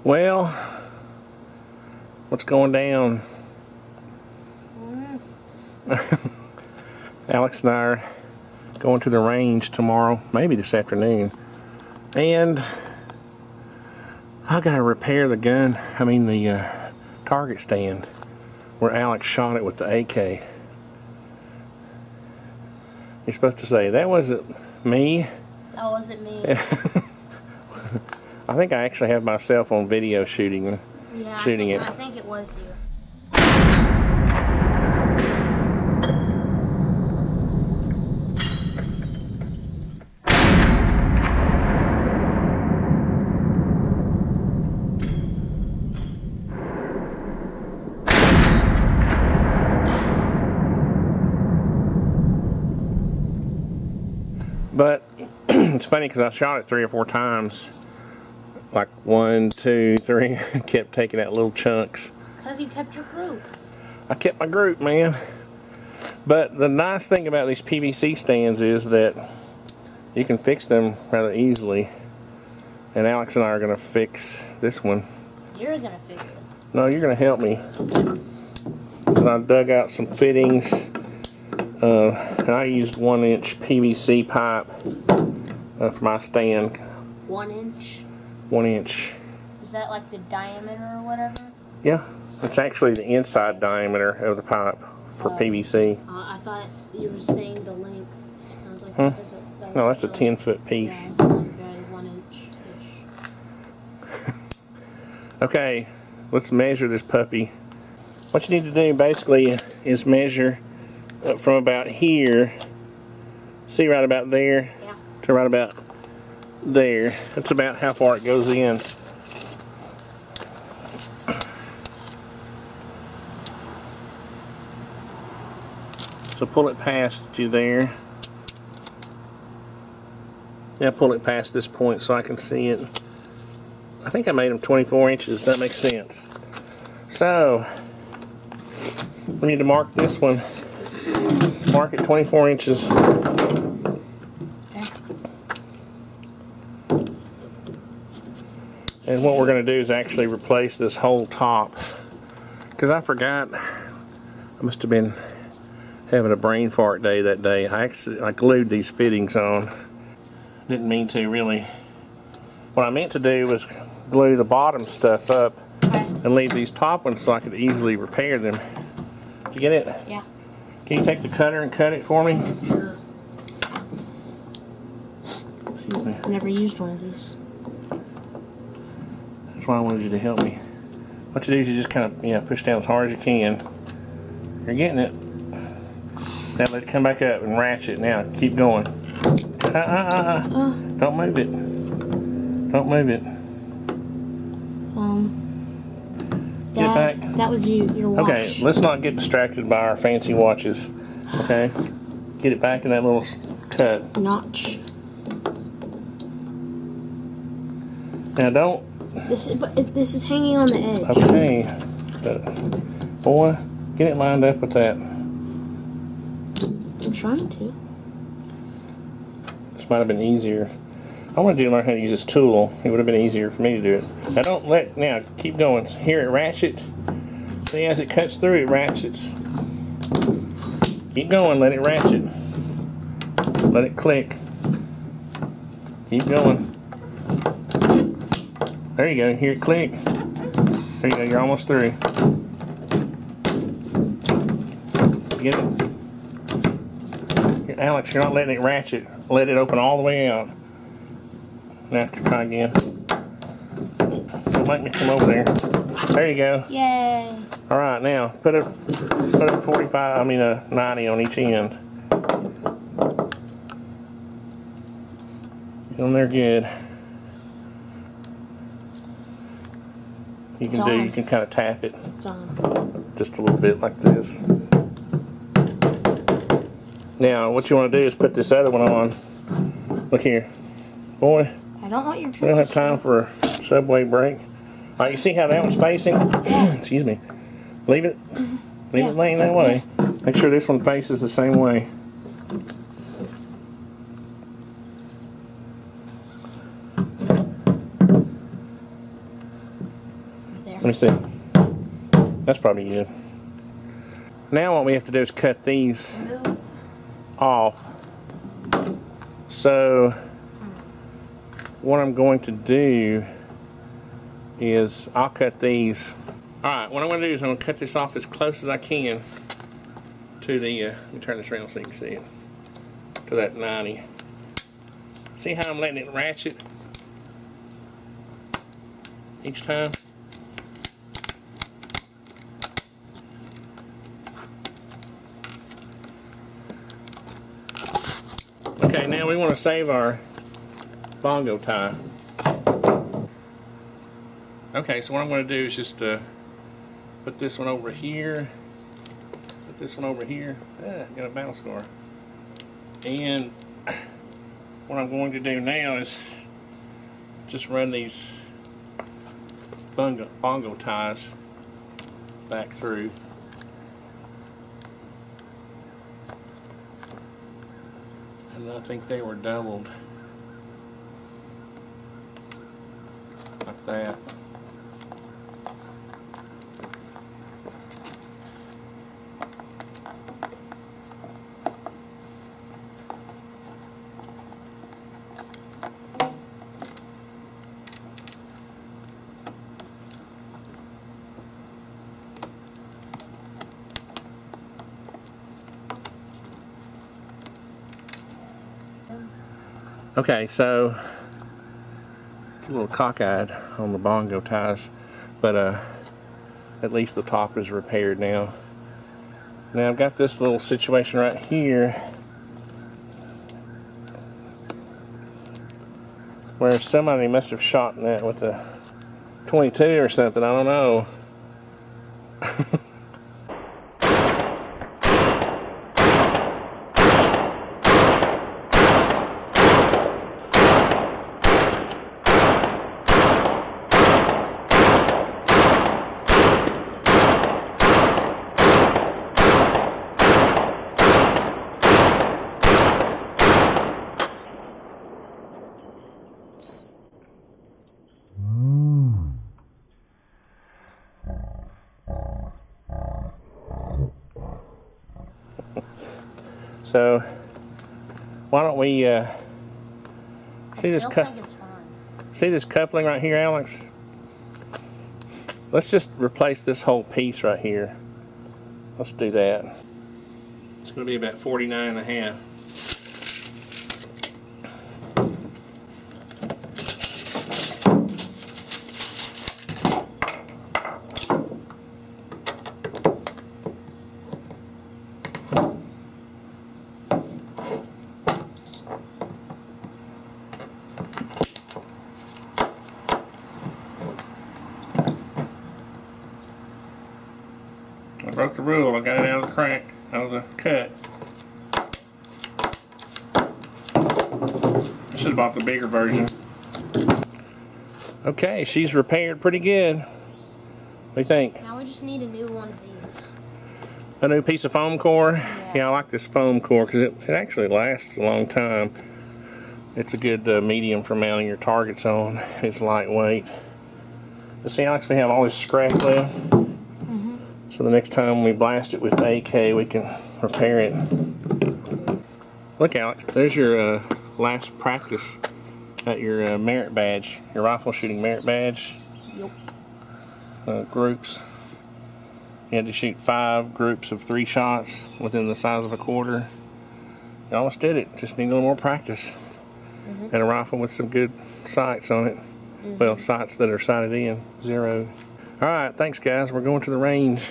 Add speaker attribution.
Speaker 1: Well, what's going down? Alex and I are going to the range tomorrow, maybe this afternoon, and I gotta repair the gun. I mean the target stand where Alex shot it with the AK. You're supposed to say that wasn't me.
Speaker 2: That wasn't me.
Speaker 1: I think I actually have myself on video shooting it.
Speaker 2: I think it was you.
Speaker 1: But it's funny because I shot it 3 or 4 times. Like 1, 2, 3, kept taking out little chunks.
Speaker 2: Because you kept your group.
Speaker 1: I kept my group, man. But the nice thing about these PVC stands is that you can fix them rather easily. And Alex and I are going to fix this one.
Speaker 2: You're going to fix it.
Speaker 1: No, you're going to help me. And I dug out some fittings. And I used 1-inch PVC pipe for my stand.
Speaker 2: 1 inch?
Speaker 1: 1 inch.
Speaker 2: Is that like the diameter or whatever?
Speaker 1: Yeah, it's actually the inside diameter of the pipe for PVC.
Speaker 2: I thought you were saying the length. I was like,
Speaker 1: No, that's a 10-foot piece.
Speaker 2: Yeah, so like very 1 inch-ish.
Speaker 1: Okay, let's measure this puppy. What you need to do basically is measure from about here, see right about there,
Speaker 2: yeah,
Speaker 1: to right about there. That's about how far it goes in. So pull it past you there. Now pull it past this point so I can see it. I think I made them 24 inches. That makes sense. So we need to mark this one. Mark it 24 inches.
Speaker 2: okay.
Speaker 1: And what we're going to do is actually replace this whole top. Because I forgot, I must have been having a brain fart day that day. I glued these fittings on. Didn't mean to really. What I meant to do was glue the bottom stuff up and leave these top ones so I could easily repair them. Did you get it?
Speaker 2: Yeah.
Speaker 1: Can you take the cutter and cut it for me?
Speaker 2: Sure.
Speaker 1: Excuse me.
Speaker 2: Never used one of these.
Speaker 1: That's why I wanted you to help me. What you do is you just kind of push down as hard as you can. You're getting it. Now let it come back up and ratchet. Now keep going. Don't move it. Don't move it. Get back.
Speaker 2: That was your watch.
Speaker 1: Okay, let's not get distracted by our fancy watches. Okay? Get it back in that little cut.
Speaker 2: Notch.
Speaker 1: Now don't.
Speaker 2: This is hanging on the edge.
Speaker 1: Okay. Boy, get it lined up with that.
Speaker 2: I'm trying to.
Speaker 1: This might have been easier. I wanted you to learn how to use this tool. It would have been easier for me to do it. Now now keep going. Here it ratchet. See, as it cuts through, it ratchets. Keep going, let it ratchet. Let it click. Keep going. There you go, hear it click. There you go, you're almost through. Get it? Here, Alex, you're not letting it ratchet. Let it open all the way out. Now try again. Don't make me come over there. There you go.
Speaker 2: Yay.
Speaker 1: All right, now put a 90 on each end. Get them there good. You can kind of tap it.
Speaker 2: It's on.
Speaker 1: Just a little bit like this. Now what you want to do is put this other one on. Look here. Boy,
Speaker 2: I don't want your
Speaker 1: we don't have time for a Subway break. All right, you see how that one's facing? Excuse me. Leave it laying that way. Make sure this one faces the same way. me see. That's probably good. Now what we have to do is cut these off. So what I'm going to do is I'll cut these. Alright, what I'm going to do is I'm going to cut this off as close as I can to the, let me turn this around so you can see it, to that 90. See how I'm letting it ratchet each time? Okay, now we want to save our bongo tie. Okay, so what I'm going to do is just put this one over here, put this one over here. Got a battle scar. And what I'm going to do now is just run these bongo ties back through. And I think they were doubled like that. Okay, so it's a little cockeyed on the bongo ties, but at least the top is repaired now. Now I've got this little situation right here where somebody must have shot that with a 22 or something, I don't know. So why don't we see this see this coupling right here, Alex? Let's just replace this whole piece right here. Let's do that. It's going to be about 49 and a half. I broke the rule. I got it out of the crack, out of the cut. I should have bought the bigger version. Okay, she's repaired pretty good. What do you think?
Speaker 2: Now we just need a new one of these.
Speaker 1: A new piece of foam core?
Speaker 2: Yeah,
Speaker 1: yeah I like this foam core because it actually lasts a long time. It's a good medium for mounting your targets on. It's lightweight. But see, Alex, we have all this scrap left. So the next time we blast it with the AK, we can repair it. Look, Alex, there's your last practice at your merit badge, your rifle shooting merit badge. Yep. Groups. You had to shoot 5 groups of 3 shots within the size of a quarter. You almost did it. Just need a little more practice. And a rifle with some good sights on it. Well, sights that are sighted in, 0. All right, thanks guys. We're going to the range.